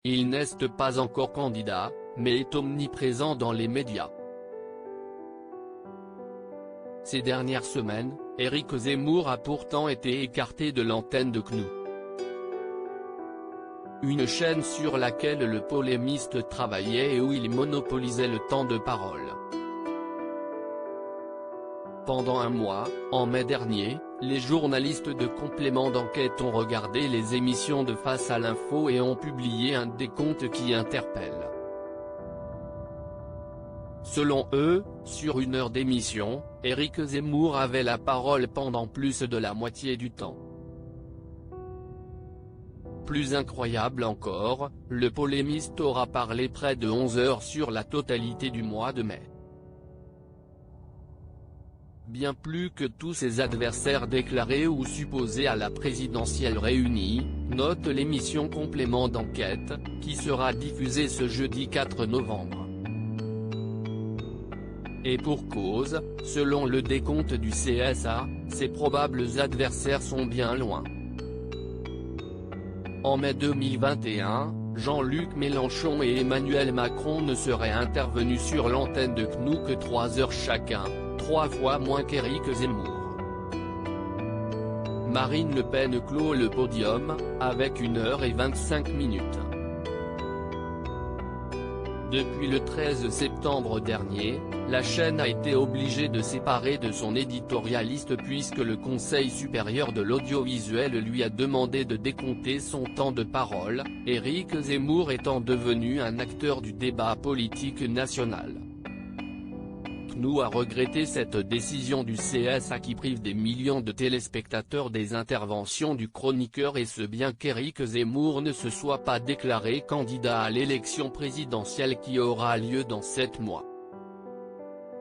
Il n'est pas encore candidat, mais est omniprésent dans les médias. Ces dernières semaines, Éric Zemmour a pourtant été écarté de l'antenne de CNews, une chaîne sur laquelle le polémiste travaillait et où il monopolisait le temps de parole. Pendant un mois, en mai dernier, les journalistes de complément d'enquête ont regardé les émissions de Face à l'info et ont publié un décompte qui interpelle. Selon eux, sur 1 heure d'émission, Éric Zemmour avait la parole pendant plus de la moitié du temps. Plus incroyable encore, le polémiste aura parlé près de 11 heures sur la totalité du mois de mai. Bien plus que tous ses adversaires déclarés ou supposés à la présidentielle réunie, note l'émission Complément d'enquête, qui sera diffusée ce jeudi 4 novembre. Et pour cause, selon le décompte du CSA, ses probables adversaires sont bien loin. En mai 2021, Jean-Luc Mélenchon et Emmanuel Macron ne seraient intervenus sur l'antenne de CNews que 3 heures chacun, 3 fois moins qu'Éric Zemmour. Marine Le Pen clôt le podium, avec 1 heure et 25 minutes. Depuis le 13 septembre dernier, la chaîne a été obligée de séparer de son éditorialiste puisque le Conseil supérieur de l'audiovisuel lui a demandé de décompter son temps de parole, Éric Zemmour étant devenu un acteur du débat politique national. CNews a regretté cette décision du CSA qui prive des millions de téléspectateurs des interventions du chroniqueur et ce bien qu'Éric Zemmour ne se soit pas déclaré candidat à l'élection présidentielle qui aura lieu dans 7 mois.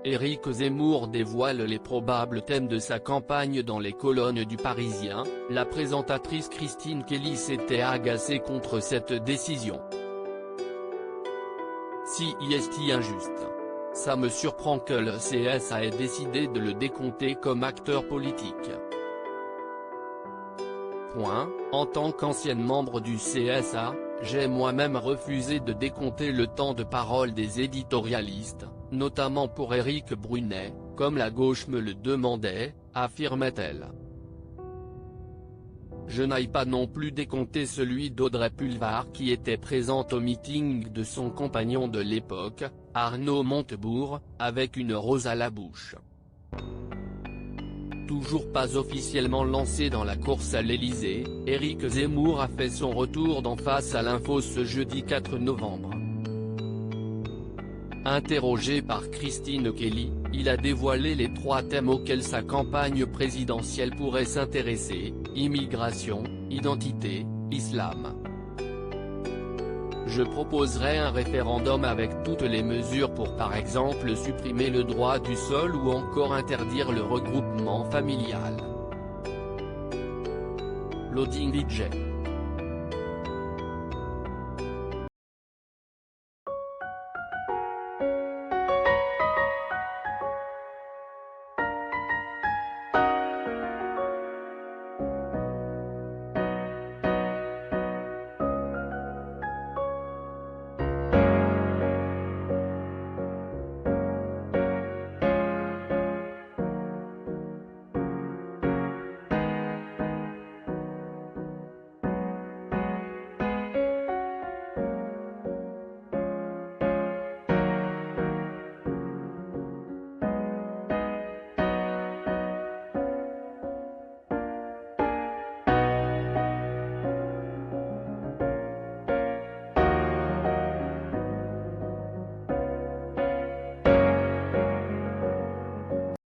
Éric Zemmour dévoile les probables thèmes de sa campagne dans les colonnes du Parisien. La présentatrice Christine Kelly s'était agacée contre cette décision. Si est injuste. Ça me surprend que le CSA ait décidé de le décompter comme acteur politique. En tant qu'ancienne membre du CSA, j'ai moi-même refusé de décompter le temps de parole des éditorialistes, notamment pour Éric Brunet, comme la gauche me le demandait, affirmait-elle. Je n'aille pas non plus décompter celui d'Audrey Pulvar qui était présente au meeting de son compagnon de l'époque, Arnaud Montebourg, avec une rose à la bouche. Toujours pas officiellement lancé dans la course à l'Élysée, Éric Zemmour a fait son retour dans Face à l'info ce jeudi 4 novembre. Interrogé par Christine Kelly, il a dévoilé les 3 thèmes auxquels sa campagne présidentielle pourrait s'intéresser: immigration, identité, islam. Je proposerai un référendum avec toutes les mesures pour par exemple supprimer le droit du sol ou encore interdire le regroupement familial. Loading DJ.